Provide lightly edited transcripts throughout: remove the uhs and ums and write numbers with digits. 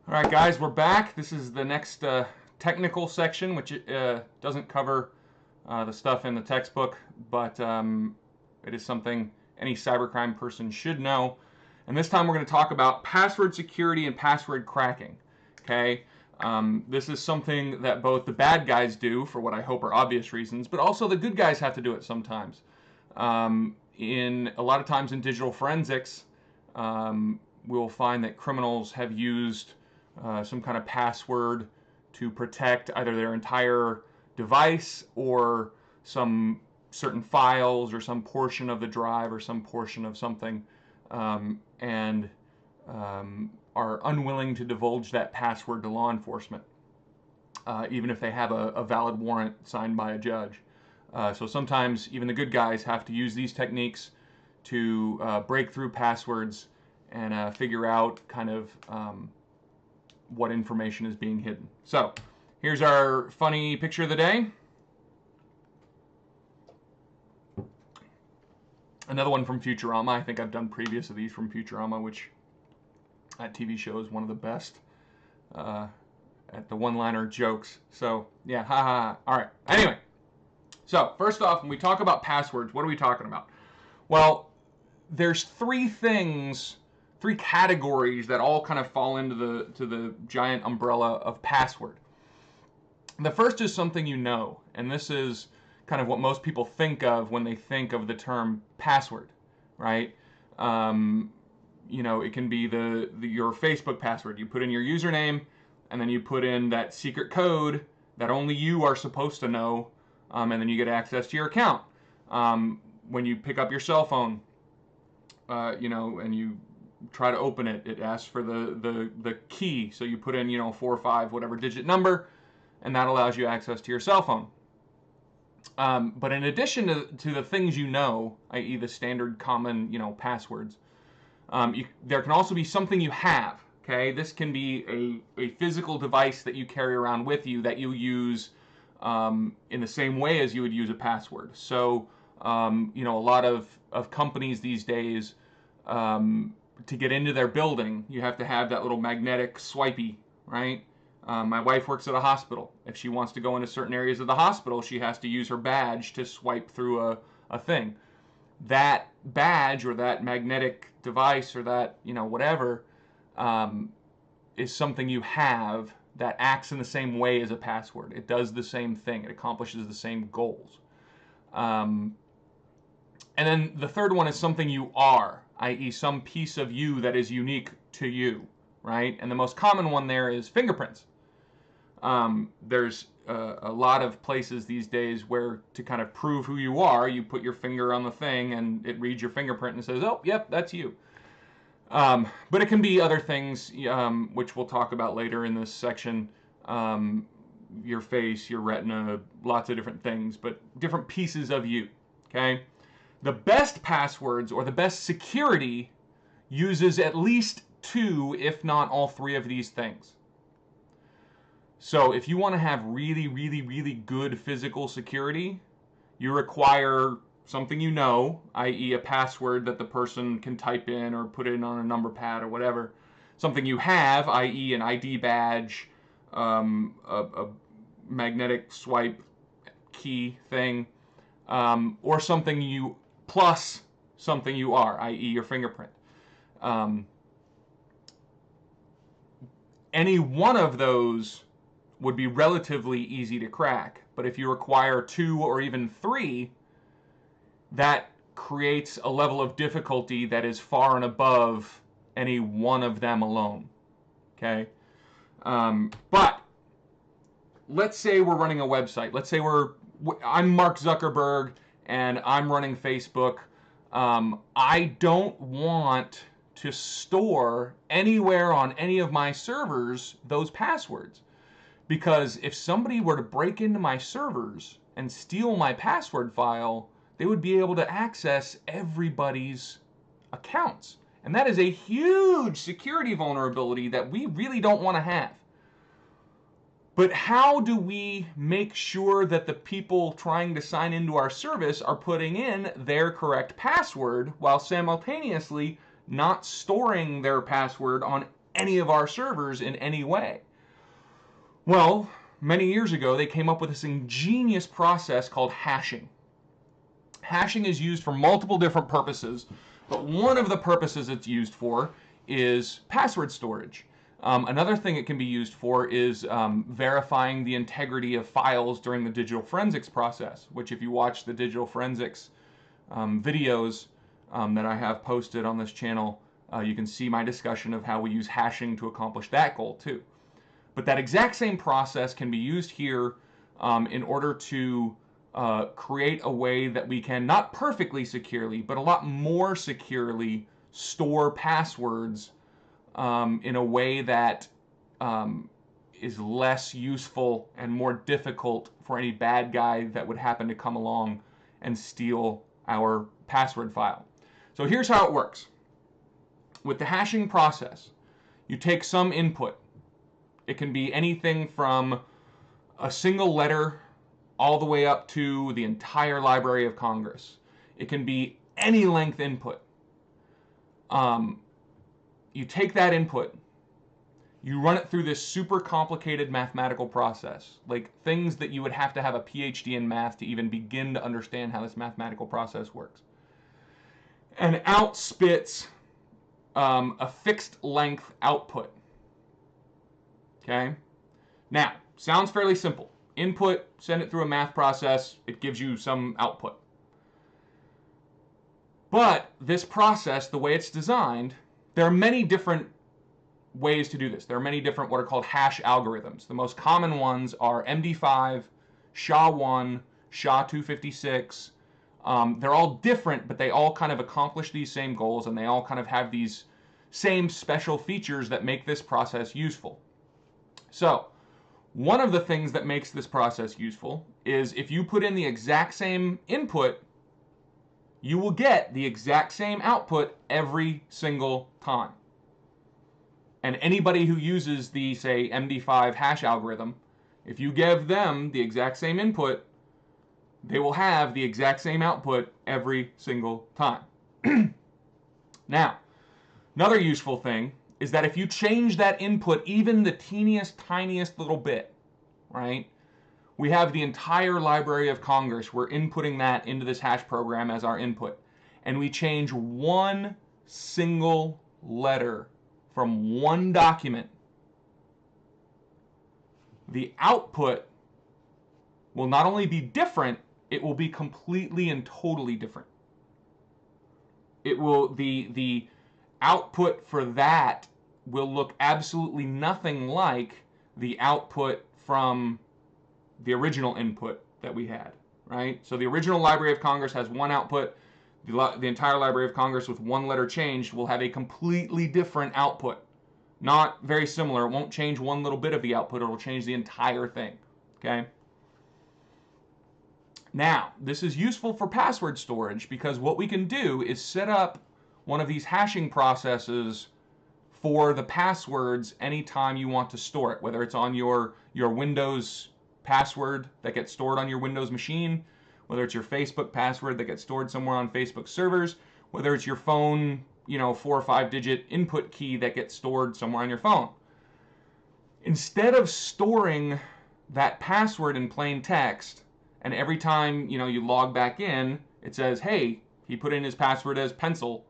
All right, guys, we're back. This is the next technical section, which doesn't cover the stuff in the textbook, but it is something any cybercrime person should know. And this time we're going to talk about password security and password cracking. Okay, this is something that both the bad guys do for what I hope are obvious reasons, but also the good guys have to do it sometimes. In a lot of times in digital forensics, we'll find that criminals have used some kind of password to protect either their entire device or some certain files or some portion of the drive or some portion of something, and are unwilling to divulge that password to law enforcement, even if they have a valid warrant signed by a judge. So sometimes even the good guys have to use these techniques to break through passwords and figure out kind of what information is being hidden. So here's our funny picture of the day. Another one from Futurama. I think I've done previous of these from Futurama, which that TV show is one of the best at the one-liner jokes. So yeah, ha ha. All right. Anyway, so first off, when we talk about passwords, what are we talking about? Well, there's three categories that all kind of fall into the giant umbrella of password. The first is something you know, and this is kind of what most people think of when they think of the term password, right? You know, it can be your Facebook password. You put in your username, and then you put in that secret code that only you are supposed to know, and then you get access to your account. When you pick up your cell phone, you know, and you try to open it, it asks for the key. So you put in, 4 or 5, whatever digit number, and that allows you access to your cell phone. But in addition to the things you know, i.e. the standard common, passwords, there can also be something you have. Okay, this can be a physical device that you carry around with you that you use in the same way as you would use a password. So, a lot of companies these days, to get into their building, you have to have that little magnetic swipey, right? My wife works at a hospital. If she wants to go into certain areas of the hospital, she has to use her badge to swipe through a thing. That badge or that magnetic device or that, whatever, is something you have that acts in the same way as a password. It does the same thing. It accomplishes the same goals. And then the third one is something you are, i.e. some piece of you that is unique to you, right? And the most common one there is fingerprints. There's a lot of places these days where to kind of prove who you are, you put your finger on the thing and it reads your fingerprint and says, oh, yep, that's you. But it can be other things, which we'll talk about later in this section. Your face, your retina, lots of different things, but different pieces of you, okay? The best passwords or the best security uses at least 2, if not all 3 of these things. So if you want to have really, really, really good physical security, you require something you know, i.e. a password that the person can type in or put in on a number pad or whatever. Something you have, i.e. an ID badge, a magnetic swipe key thing, or something you plus something you are, i.e. your fingerprint. Any one of those would be relatively easy to crack, but if you require 2 or even 3, that creates a level of difficulty that is far and above any one of them alone. Okay? But let's say we're running a website. Let's say I'm Mark Zuckerberg and I'm running Facebook. I don't want to store anywhere on any of my servers those passwords. Because if somebody were to break into my servers and steal my password file, they would be able to access everybody's accounts. And that is a huge security vulnerability that we really don't want to have. But how do we make sure that the people trying to sign into our service are putting in their correct password while simultaneously not storing their password on any of our servers in any way. Well, many years ago, they came up with this ingenious process called hashing. Hashing is used for multiple different purposes, but one of the purposes it's used for is password storage. Another thing it can be used for is verifying the integrity of files during the digital forensics process, which if you watch the digital forensics videos that I have posted on this channel, you can see my discussion of how we use hashing to accomplish that goal too. But that exact same process can be used here in order to create a way that we can not perfectly securely, but a lot more securely store passwords in a way that is less useful and more difficult for any bad guy that would happen to come along and steal our password file. So here's how it works. With the hashing process, you take some input. It can be anything from a single letter all the way up to the entire Library of Congress. It can be any length input. You take that input, you run it through this super complicated mathematical process, like things that you would have to have a PhD in math to even begin to understand how this mathematical process works. And out spits a fixed length output. Okay? Now, sounds fairly simple. Input, send it through a math process, it gives you some output. But this process, the way it's designed, there are many different ways to do this. There are many different what are called hash algorithms. The most common ones are MD5, SHA-1, SHA-256. They're all different, but they all kind of accomplish these same goals, and they all kind of have these same special features that make this process useful. So, one of the things that makes this process useful is if you put in the exact same input, you will get the exact same output every single time. And anybody who uses the, say, MD5 hash algorithm, if you give them the exact same input, they will have the exact same output every single time. Now, another useful thing is that if you change that input even the teeniest, tiniest little bit, right? We have the entire Library of Congress. We're inputting that into this hash program as our input. And we change one single letter from one document. The output will not only be different, it will be completely and totally different. It will, the output for that will look absolutely nothing like the output from the original input that we had, right? So the original Library of Congress has one output. The entire Library of Congress with one letter changed will have a completely different output. Not very similar. It won't change one little bit of the output. It will change the entire thing, okay? Now, this is useful for password storage because what we can do is set up one of these hashing processes for the passwords anytime you want to store it, whether it's on your Windows password that gets stored on your Windows machine, whether it's your Facebook password that gets stored somewhere on Facebook servers, whether it's your phone, 4 or 5 digit input key that gets stored somewhere on your phone. Instead of storing that password in plain text, and every time, you log back in, it says, hey, he put in his password as pencil.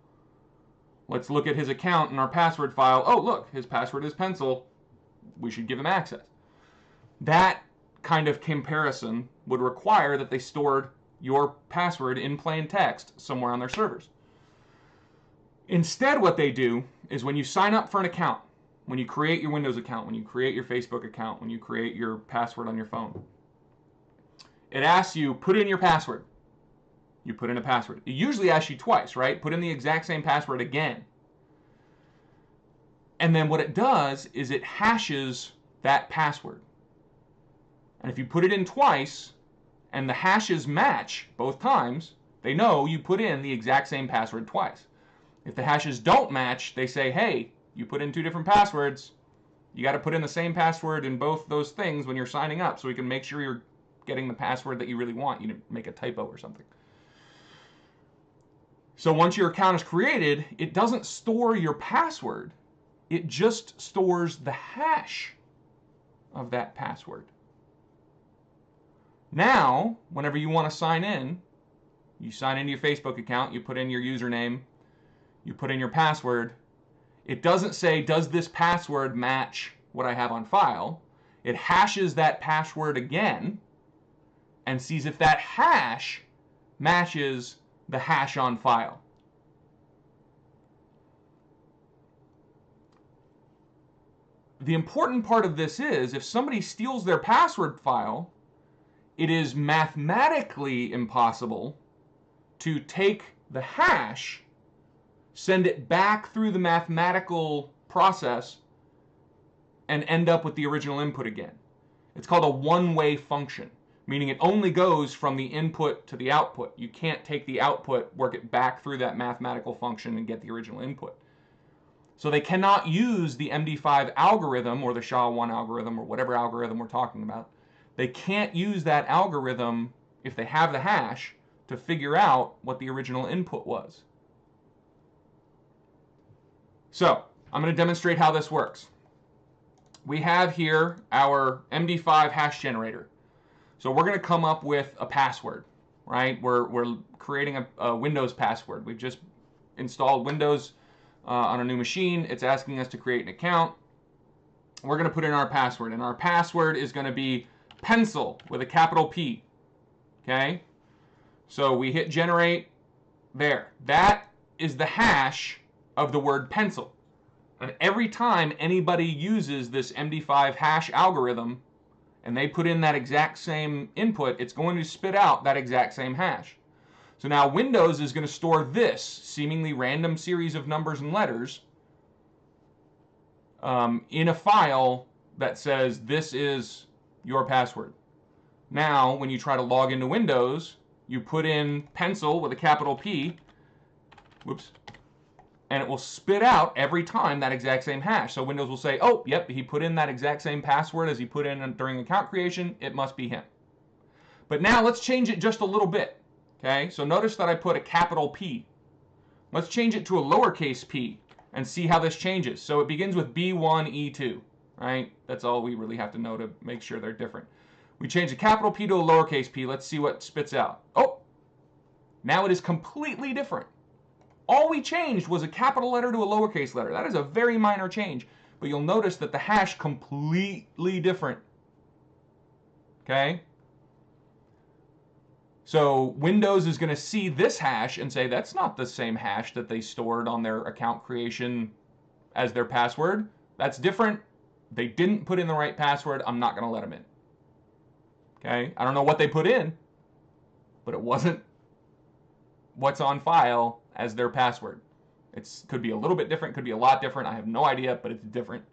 Let's look at his account in our password file. Oh, look, his password is pencil. We should give him access. That kind of comparison would require that they stored your password in plain text somewhere on their servers. Instead, what they do is when you sign up for an account, when you create your Windows account, when you create your Facebook account, when you create your password on your phone, it asks you, put in your password. You put in a password. It usually asks you twice, right? Put in the exact same password again. And then what it does is it hashes that password. And if you put it in twice, and the hashes match both times, they know you put in the exact same password twice. If the hashes don't match, they say, hey, you put in 2 different passwords. You got to put in the same password in both those things when you're signing up so we can make sure you're getting the password that you really want. You didn't make a typo or something. So once your account is created, it doesn't store your password. It just stores the hash of that password. Now, whenever you want to sign in, you sign into your Facebook account, you put in your username, you put in your password. It doesn't say, does this password match what I have on file? It hashes that password again and sees if that hash matches the hash on file. The important part of this is, if somebody steals their password file, it is mathematically impossible to take the hash, send it back through the mathematical process, and end up with the original input again. It's called a one-way function, meaning it only goes from the input to the output. You can't take the output, work it back through that mathematical function, and get the original input. So they cannot use the MD5 algorithm or the SHA-1 algorithm or whatever algorithm we're talking about. They can't use that algorithm, if they have the hash, to figure out what the original input was. So I'm going to demonstrate how this works. We have here our MD5 hash generator. So we're going to come up with a password, right? We're creating a Windows password. We've just installed Windows on a new machine. It's asking us to create an account. We're going to put in our password, and our password is going to be pencil with a capital P. Okay? So we hit generate there. That is the hash of the word pencil. And every time anybody uses this MD5 hash algorithm and they put in that exact same input, it's going to spit out that exact same hash. So now Windows is going to store this seemingly random series of numbers and letters in a file that says this is your password. Now, when you try to log into Windows, you put in pencil with a capital P, whoops, and it will spit out every time that exact same hash. So Windows will say, oh, yep, he put in that exact same password as he put in during account creation. It must be him. But now let's change it just a little bit. Okay, so notice that I put a capital P. Let's change it to a lowercase p and see how this changes. So it begins with B1E2, right? That's all we really have to know to make sure they're different. We change a capital P to a lowercase p. Let's see what spits out. Oh, now it is completely different. All we changed was a capital letter to a lowercase letter. That is a very minor change, but you'll notice that the hash completely different. Okay? So Windows is going to see this hash and say, that's not the same hash that they stored on their account creation as their password. That's different. They didn't put in the right password. I'm not going to let them in. Okay? I don't know what they put in, but it wasn't what's on file as their password. It could be a little bit different, could be a lot different. I have no idea, but it's different.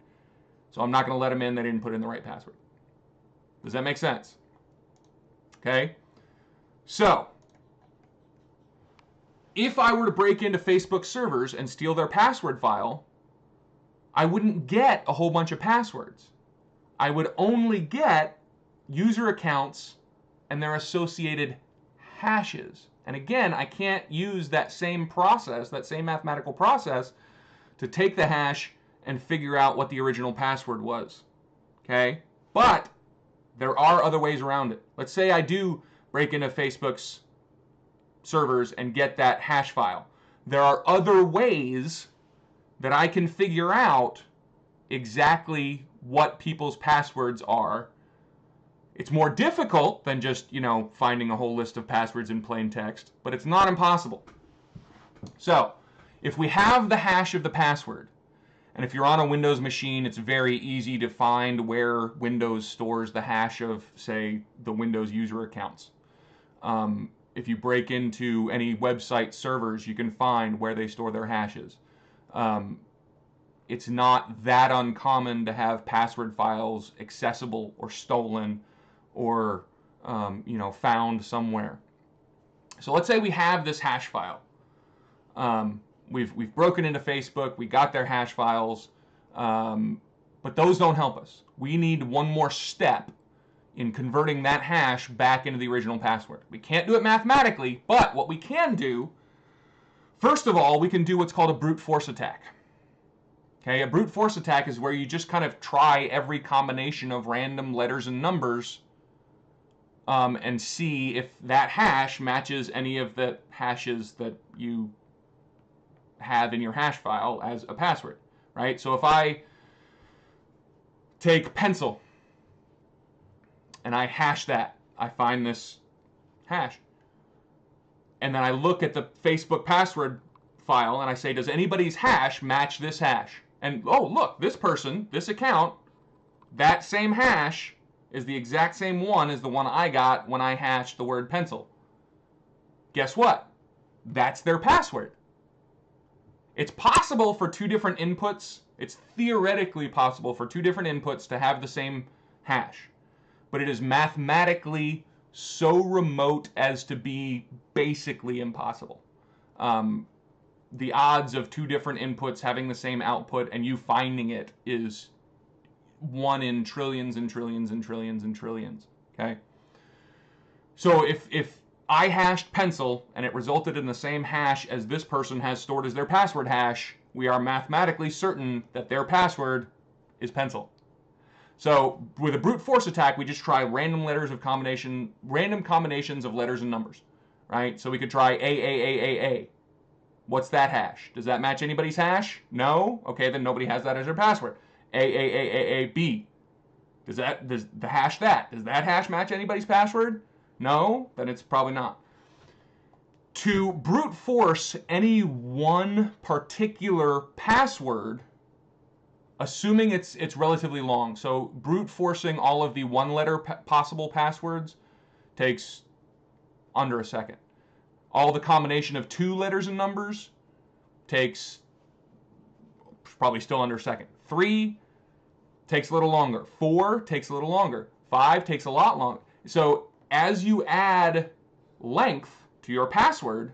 So I'm not going to let them in. They didn't put in the right password. Does that make sense? Okay? So, if I were to break into Facebook servers and steal their password file, I wouldn't get a whole bunch of passwords. I would only get user accounts and their associated hashes. And again, I can't use that same process, that same mathematical process, to take the hash and figure out what the original password was. Okay? But there are other ways around it. Let's say I do break into Facebook's servers and get that hash file. There are other ways that I can figure out exactly what people's passwords are. It's more difficult than just, finding a whole list of passwords in plain text, but it's not impossible. So, if we have the hash of the password, and if you're on a Windows machine, it's very easy to find where Windows stores the hash of, say, the Windows user accounts. If you break into any website servers, you can find where they store their hashes. It's not that uncommon to have password files accessible or stolen or found somewhere. So let's say we have this hash file. We've broken into Facebook, we got their hash files, but those don't help us. We need one more step in converting that hash back into the original password. We can't do it mathematically, but what we can do, first of all, we can do what's called a brute force attack. Okay, a brute force attack is where you just kind of try every combination of random letters and numbers and see if that hash matches any of the hashes that you have in your hash file as a password, right? So if I take pencil and I hash that, I find this hash, and then I look at the Facebook password file and I say, does anybody's hash match this hash? And oh, look, this person, this account, that same hash is the exact same one as the one I got when I hashed the word pencil. Guess what? That's their password. It's possible for two different inputs. It's theoretically possible for two different inputs to have the same hash. But it is mathematically so remote as to be basically impossible. The odds of two different inputs having the same output and you finding it is 1 in trillions and trillions and trillions and trillions. Okay? So if I hashed pencil and it resulted in the same hash as this person has stored as their password hash, we are mathematically certain that their password is pencil. So with a brute force attack, we just try random combinations of letters and numbers, right? So we could try A. What's that hash? Does that match anybody's hash? No? Okay, then nobody has that as their password. A. Does the hash that? Does that hash match anybody's password? No? Then it's probably not. To brute force any one particular password, assuming it's relatively long, so brute forcing all of the one-letter possible passwords takes under a second. All the combination of 2 letters and numbers takes probably still under a second. 3 takes a little longer. 4 takes a little longer. 5 takes a lot longer. So as you add length to your password,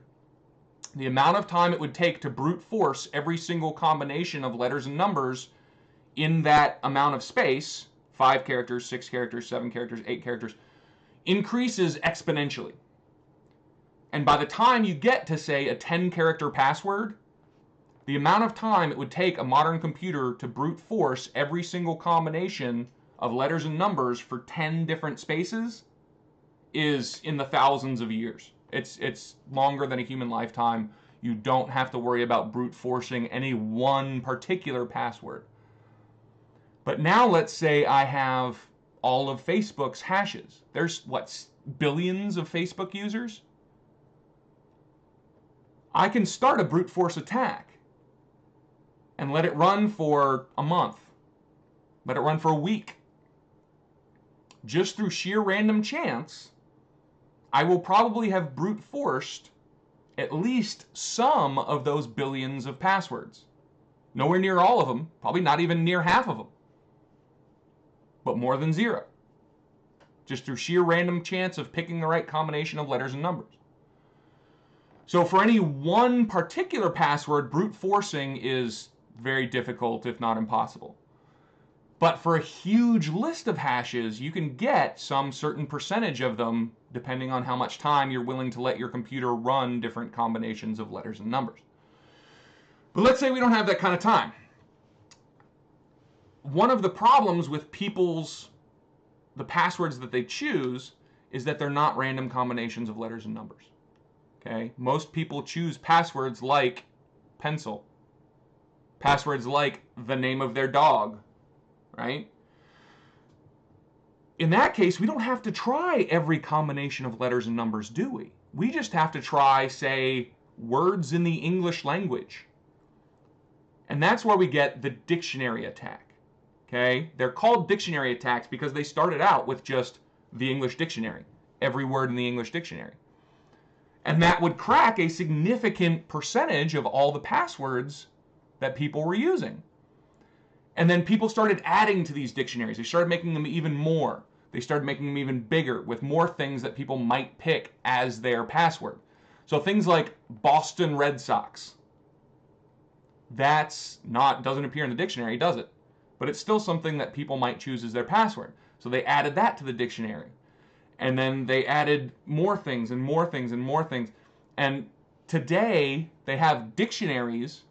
the amount of time it would take to brute force every single combination of letters and numbers in that amount of space, 5 characters, 6 characters, 7 characters, 8 characters, increases exponentially. And by the time you get to, say, a 10-character password, the amount of time it would take a modern computer to brute force every single combination of letters and numbers for 10 different spaces is in the thousands of years. It's longer than a human lifetime. You don't have to worry about brute forcing any one particular password. But now let's say I have all of Facebook's hashes. There's, what, billions of Facebook users? I can start a brute force attack and let it run for a month. Let it run for a week. Just through sheer random chance, I will probably have brute forced at least some of those billions of passwords. Nowhere near all of them, probably not even near half of them, but more than 0. Just through sheer random chance of picking the right combination of letters and numbers. So for any one particular password, brute forcing is very difficult, if not impossible. But for a huge list of hashes, you can get some certain percentage of them depending on how much time you're willing to let your computer run different combinations of letters and numbers. But let's say we don't have that kind of time. One of the problems with the passwords that they choose is that they're not random combinations of letters and numbers. Okay? Most people choose passwords like pencil, passwords like the name of their dog, right? In that case, we don't have to try every combination of letters and numbers, do we? We just have to try, say, words in the English language. And that's where we get the dictionary attack. Okay? They're called dictionary attacks because they started out with just the English dictionary, every word in the English dictionary. And that would crack a significant percentage of all the passwords that people were using. And then people started adding to these dictionaries. They started making them even more. They started making them even bigger with more things that people might pick as their password. So things like Boston Red Sox. Doesn't appear in the dictionary, does it? But it's still something that people might choose as their password. So they added that to the dictionary. And then they added more things and more things and more things. And today they have dictionaries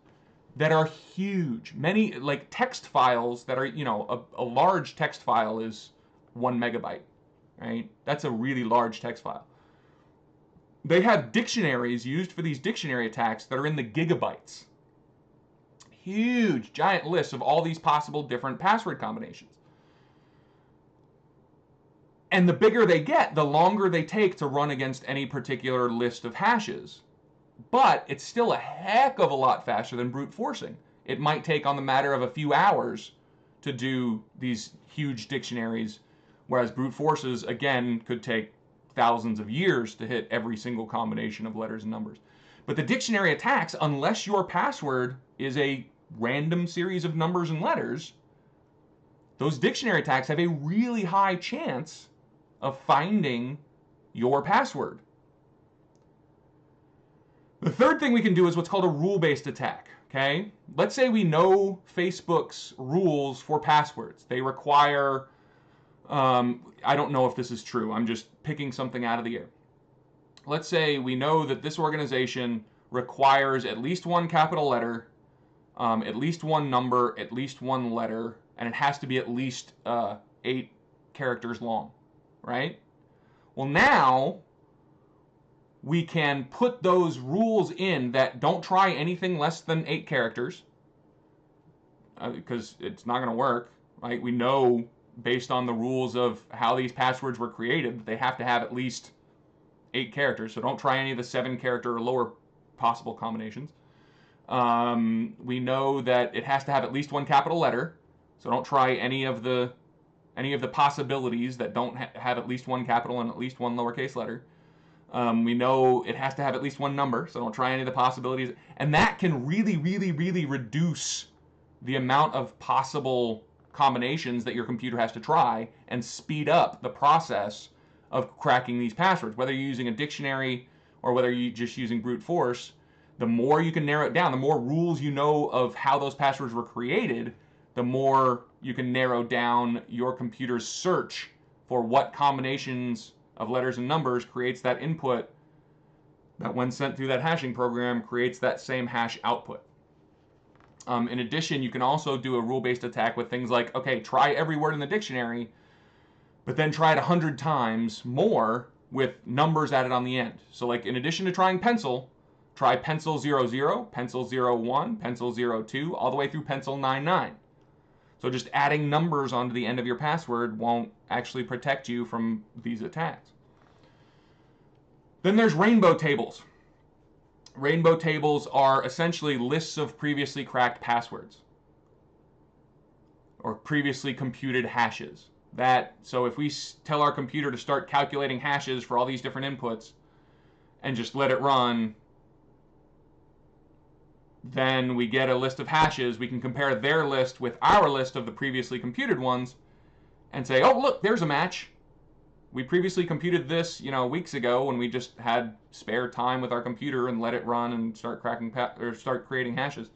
that are huge. Many, like text files that are, you know, a large text file is 1 megabyte, right? That's a really large text file. They have dictionaries used for these dictionary attacks that are in the gigabytes. Huge, giant lists of all these possible different password combinations. And the bigger they get, the longer they take to run against any particular list of hashes. But it's still a heck of a lot faster than brute forcing. It might take on the matter of a few hours to do these huge dictionaries, whereas brute forces, again, could take thousands of years to hit every single combination of letters and numbers. But the dictionary attacks, unless your password is a random series of numbers and letters, those dictionary attacks have a really high chance of finding your password. The third thing we can do is what's called a rule-based attack. Okay? Let's say we know Facebook's rules for passwords. They require, I don't know if this is true. I'm just picking something out of the air. Let's say we know that this organization requires at least one capital letter, at least one number, at least one letter, and it has to be at least 8 characters long, right? Well, now we can put those rules in that don't try anything less than 8 characters, because it's not going to work, right? We know based on the rules of how these passwords were created that they have to have at least 8 characters, so don't try any of the 7-character or lower possible combinations. We know that it has to have at least one capital letter, so don't try any of the possibilities that don't have at least one capital and at least one lowercase letter. We know it has to have at least one number, so don't try any of the possibilities. And that can really, really, really reduce the amount of possible combinations that your computer has to try and speed up the process of cracking these passwords. Whether you're using a dictionary or whether you're just using brute force, the more you can narrow it down, the more rules you know of how those passwords were created, the more you can narrow down your computer's search for what combinations of letters and numbers creates that input that when sent through that hashing program creates that same hash output. In addition, you can also do a rule-based attack with things like, okay, try every word in the dictionary, but then try it 100 times more with numbers added on the end. So like in addition to trying pencil, try pencil 00, pencil 01, pencil 02, all the way through pencil 99. So just adding numbers onto the end of your password won't actually protect you from these attacks. Then there's rainbow tables. Rainbow tables are essentially lists of previously cracked passwords or previously computed hashes. So if we tell our computer to start calculating hashes for all these different inputs and just let it run, then we get a list of hashes. We can compare their list with our list of the previously computed ones and say, oh, look, there's a match. We previously computed this, weeks ago when we just had spare time with our computer and let it run and start creating hashes.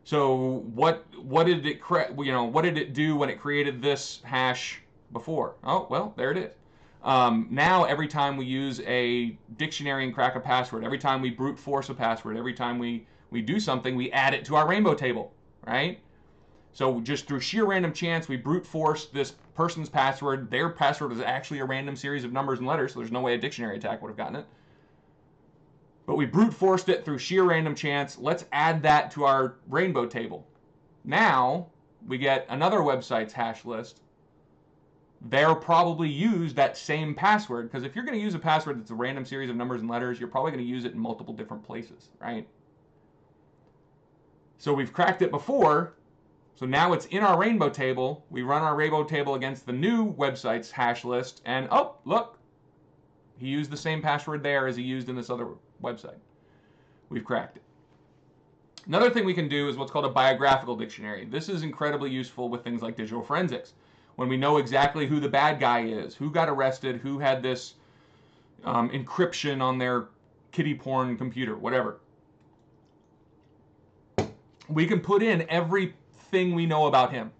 So what did it do when it created this hash before? Oh, well, there it is. Now every time we use a dictionary and crack a password, every time we brute force a password, every time we do something, we add it to our rainbow table, right? So just through sheer random chance, we brute force this person's password. Their password is actually a random series of numbers and letters, so there's no way a dictionary attack would have gotten it. But we brute forced it through sheer random chance. Let's add that to our rainbow table. Now we get another website's hash list. They'll probably use that same password, because if you're going to use a password that's a random series of numbers and letters, you're probably going to use it in multiple different places, right? So we've cracked it before. So now it's in our rainbow table. We run our rainbow table against the new website's hash list, and oh, look, he used the same password there as he used in this other website. We've cracked it. Another thing we can do is what's called a biographical dictionary. This is incredibly useful with things like digital forensics. When we know exactly who the bad guy is, who got arrested, who had this encryption on their kiddie porn computer, whatever. We can put in everything we know about him.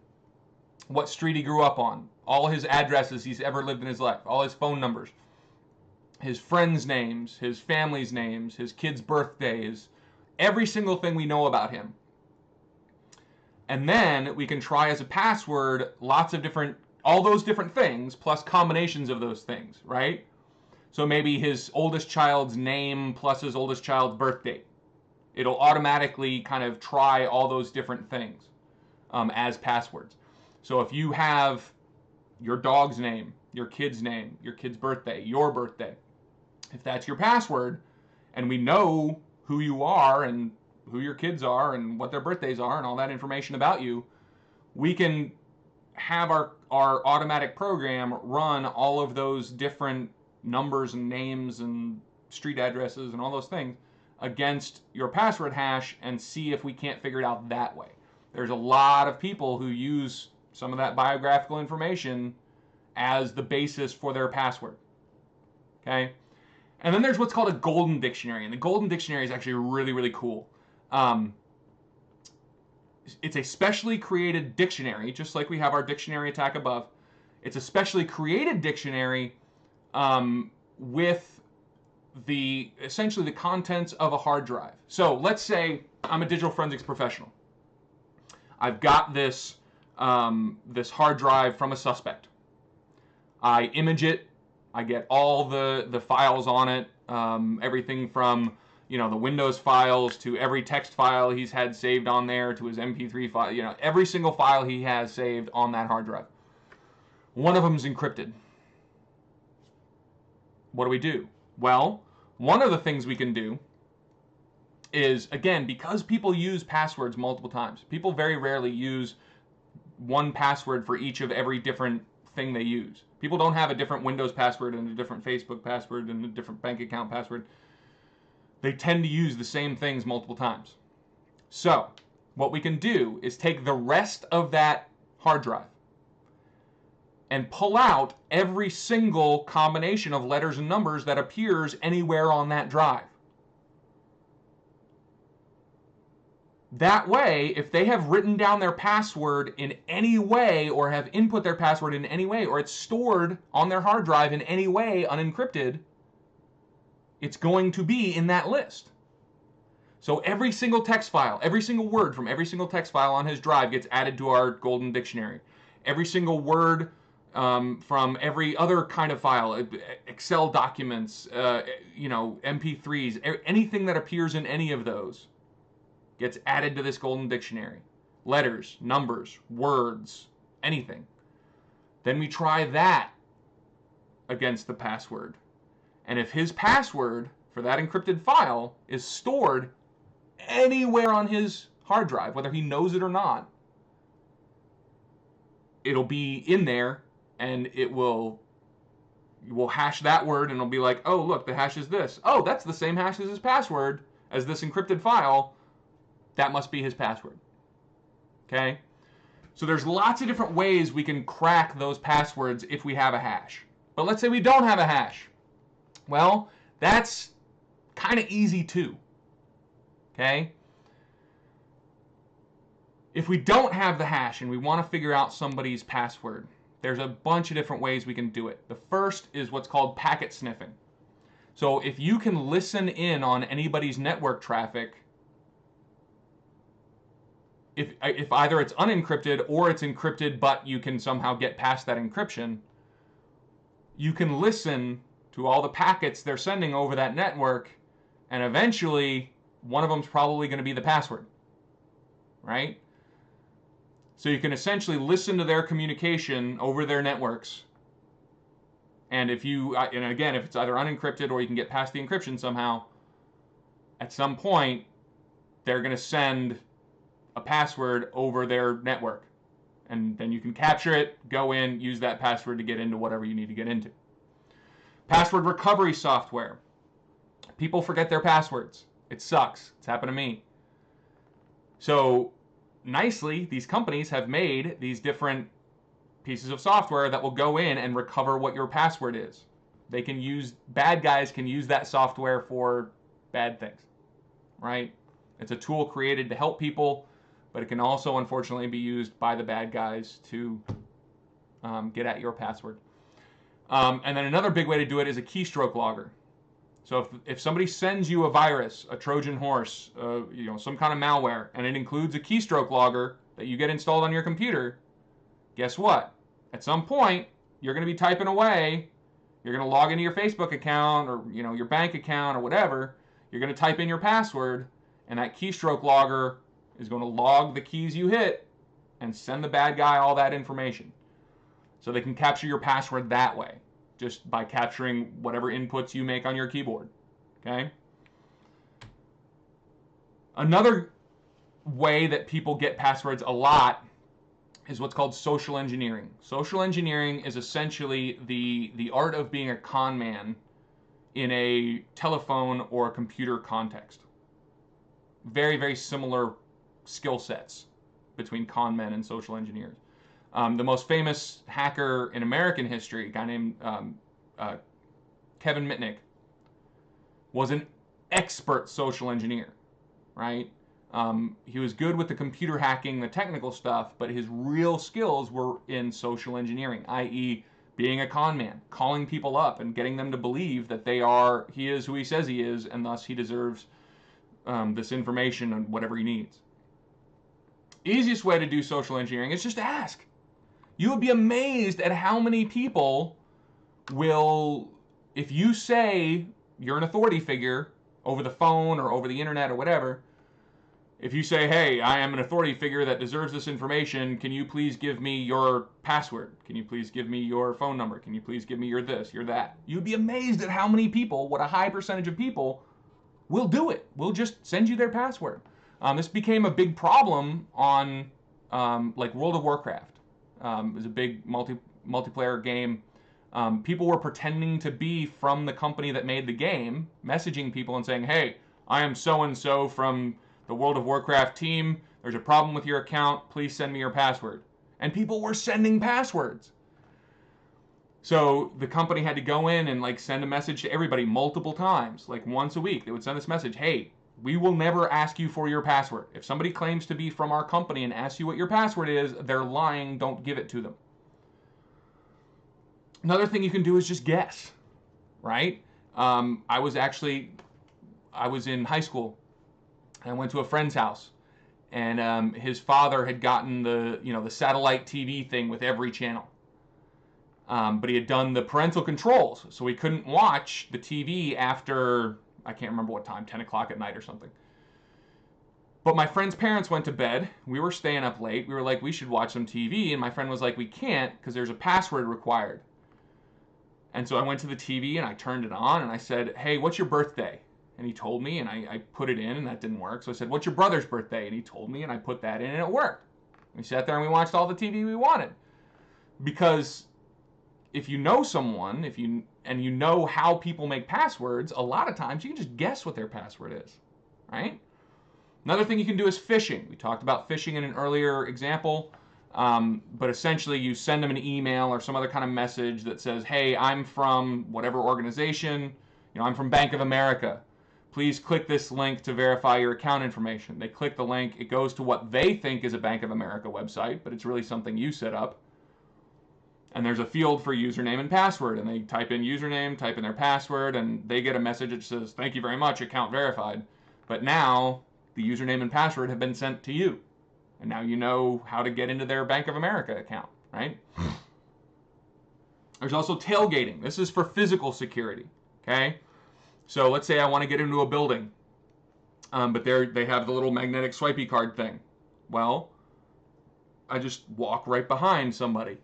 What street he grew up on, all his addresses he's ever lived in his life, all his phone numbers, his friends' names, his family's names, his kids' birthdays, every single thing we know about him. And then we can try as a password lots of different, all those different things plus combinations of those things, right? So maybe his oldest child's name plus his oldest child's birth date. It'll automatically kind of try all those different things as passwords. So if you have your dog's name, your kid's birthday, your birthday, if that's your password, and we know who you are and who your kids are and what their birthdays are and all that information about you, we can have our automatic program run all of those different numbers and names and street addresses and all those things against your password hash and see if we can't figure it out that way. There's a lot of people who use some of that biographical information as the basis for their password. Okay? And then there's what's called a golden dictionary. And the golden dictionary is actually really, really cool. It's a specially created dictionary, just like we have our dictionary attack above. It's a specially created dictionary with essentially the contents of a hard drive. So let's say I'm a digital forensics professional. I've got this hard drive from a suspect. I image it. I get all the files on it, everything from the Windows files to every text file he's had saved on there to his MP3 file, every single file he has saved on that hard drive. One of them is encrypted. What do we do? Well, one of the things we can do is, again, because people use passwords multiple times, people very rarely use one password for each of every different thing they use. People don't have a different Windows password and a different Facebook password and a different bank account password. They tend to use the same things multiple times. So, what we can do is take the rest of that hard drive and pull out every single combination of letters and numbers that appears anywhere on that drive. That way, if they have written down their password in any way or have input their password in any way, or it's stored on their hard drive in any way unencrypted, it's going to be in that list. So every single text file, every single word from every single text file on his drive gets added to our golden dictionary. Every single word from every other kind of file, Excel documents, MP3s, anything that appears in any of those gets added to this golden dictionary. Letters, numbers, words, anything. Then we try that against the password. And if his password for that encrypted file is stored anywhere on his hard drive, whether he knows it or not, it'll be in there, and you will hash that word, and it'll be like, oh, look, the hash is this. Oh, that's the same hash as his password, as this encrypted file. That must be his password. Okay? So there's lots of different ways we can crack those passwords if we have a hash. But let's say we don't have a hash. Well, that's kind of easy too. Okay? If we don't have the hash and we want to figure out somebody's password, there's a bunch of different ways we can do it. The first is what's called packet sniffing. So if you can listen in on anybody's network traffic, if either it's unencrypted or it's encrypted but you can somehow get past that encryption, you can listen to all the packets they're sending over that network, and eventually one of them's probably going to be the password, right? So you can essentially listen to their communication over their networks, and if it's either unencrypted or you can get past the encryption somehow, at some point they're going to send a password over their network, and then you can capture it, go in, use that password to get into whatever you need to get into. Password recovery software. People forget their passwords. It sucks. It's happened to me. So nicely, these companies have made these different pieces of software that will go in and recover what your password is. Bad guys can use that software for bad things, right? It's a tool created to help people, but it can also unfortunately be used by the bad guys to get at your password. And then another big way to do it is a keystroke logger. So if somebody sends you a virus, a Trojan horse, some kind of malware, and it includes a keystroke logger that you get installed on your computer, guess what? At some point, you're going to be typing away. You're going to log into your Facebook account or your bank account or whatever. You're going to type in your password, and that keystroke logger is going to log the keys you hit and send the bad guy all that information. So they can capture your password that way, just by capturing whatever inputs you make on your keyboard. Okay? Another way that people get passwords a lot is what's called social engineering. Social engineering is essentially the art of being a con man in a telephone or a computer context. Very, very similar skill sets between con men and social engineers. The most famous hacker in American history, a guy named Kevin Mitnick, was an expert social engineer, right? He was good with the computer hacking, the technical stuff, but his real skills were in social engineering, i.e. being a con man, calling people up and getting them to believe that he is who he says he is, and thus he deserves this information and whatever he needs. Easiest way to do social engineering is just to ask. You would be amazed at how many people will, if you say you're an authority figure over the phone or over the internet or whatever, if you say, hey, I am an authority figure that deserves this information, can you please give me your password? Can you please give me your phone number? Can you please give me your this, your that? You'd be amazed at how many people, what a high percentage of people, will do it. Will just send you their password. This became a big problem on like World of Warcraft. It was a big multiplayer game. People were pretending to be from the company that made the game, messaging people and saying, hey, I am so-and-so from the World of Warcraft team. There's a problem with your account. Please send me your password. And people were sending passwords. So the company had to go in and like send a message to everybody multiple times, like once a week. They would send this message, hey, we will never ask you for your password. If somebody claims to be from our company and asks you what your password is, they're lying. Don't give it to them. Another thing you can do is just guess, right? I was in high school. I went to a friend's house, and his father had gotten the satellite TV thing with every channel. But he had done the parental controls, so we couldn't watch the TV after, I can't remember what time, 10 o'clock at night or something. But my friend's parents went to bed. We were staying up late. We were like, we should watch some TV. And my friend was like, we can't because there's a password required. And so I went to the TV and I turned it on and I said, hey, what's your birthday? And he told me, and I put it in, and that didn't work. So I said, what's your brother's birthday? And he told me, and I put that in, and it worked. We sat there and we watched all the TV we wanted. Because if you know someone, and you know how people make passwords, a lot of times you can just guess what their password is, right? Another thing you can do is phishing. We talked about phishing in an earlier example, but essentially you send them an email or some other kind of message that says, hey, I'm from whatever organization, I'm from Bank of America. Please click this link to verify your account information. They click the link. It goes to what they think is a Bank of America website, but it's really something you set up. And there's a field for username and password, and they type in username, type in their password, and they get a message that says, thank you very much, account verified. But now the username and password have been sent to you. And now you know how to get into their Bank of America account, right? There's also tailgating. This is for physical security, okay? So let's say I want to get into a building, but they have the little magnetic swipey card thing. Well, I just walk right behind somebody.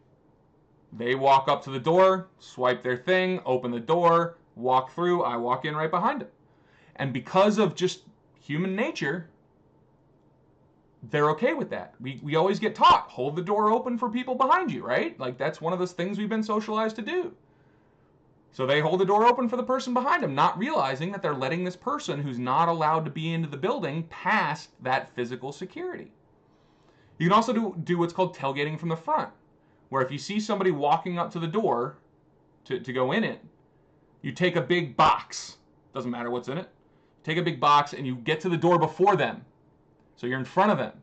They walk up to the door, swipe their thing, open the door, walk through, I walk in right behind them. And because of just human nature, they're okay with that. We always get taught, hold the door open for people behind you, right? Like that's one of those things we've been socialized to do. So they hold the door open for the person behind them, not realizing that they're letting this person who's not allowed to be into the building past that physical security. You can also do what's called tailgating from the front, where if you see somebody walking up to the door to go in it, you take a big box, doesn't matter what's in it, take a big box and you get to the door before them. So you're in front of them.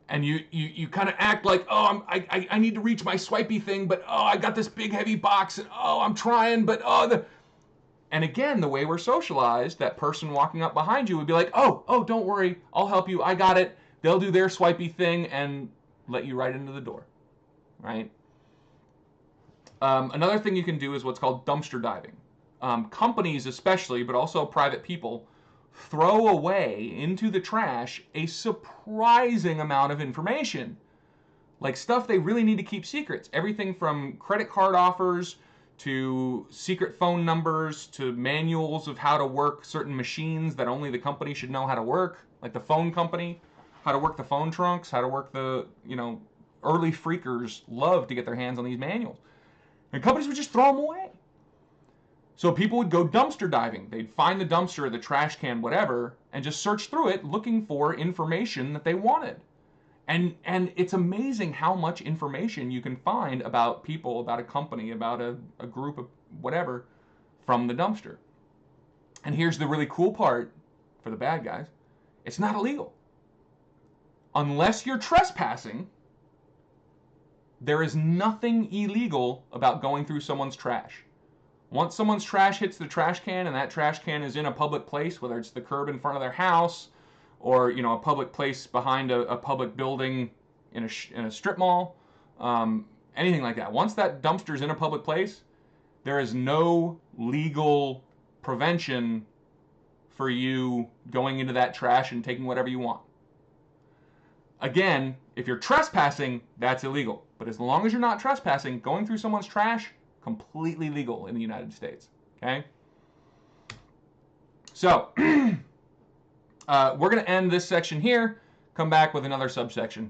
And you kind of act like, oh, I need to reach my swipey thing, but oh, I got this big heavy box, and oh, I'm trying, but oh. And again, the way we're socialized, that person walking up behind you would be like, oh, don't worry, I'll help you, I got it. They'll do their swipey thing, and let you right into the door, right? Another thing you can do is what's called dumpster diving. Companies especially, but also private people, throw away into the trash a surprising amount of information. Like stuff they really need to keep secrets. Everything from credit card offers to secret phone numbers to manuals of how to work certain machines that only the company should know how to work. Like the phone company, how to work the phone trunks, how to work the, early freakers love to get their hands on these manuals. And companies would just throw them away. So people would go dumpster diving. They'd find the dumpster, the trash can, whatever, and just search through it looking for information that they wanted. And it's amazing how much information you can find about people, about a company, about a group of whatever from the dumpster. And here's the really cool part for the bad guys. It's not illegal. Unless you're trespassing, there is nothing illegal about going through someone's trash. Once someone's trash hits the trash can and that trash can is in a public place, whether it's the curb in front of their house or a public place behind a public building in a strip mall, anything like that. Once that dumpster's in a public place, there is no legal prevention for you going into that trash and taking whatever you want. Again, if you're trespassing, that's illegal. But as long as you're not trespassing, going through someone's trash, completely legal in the United States. Okay? So, we're going to end this section here, come back with another subsection.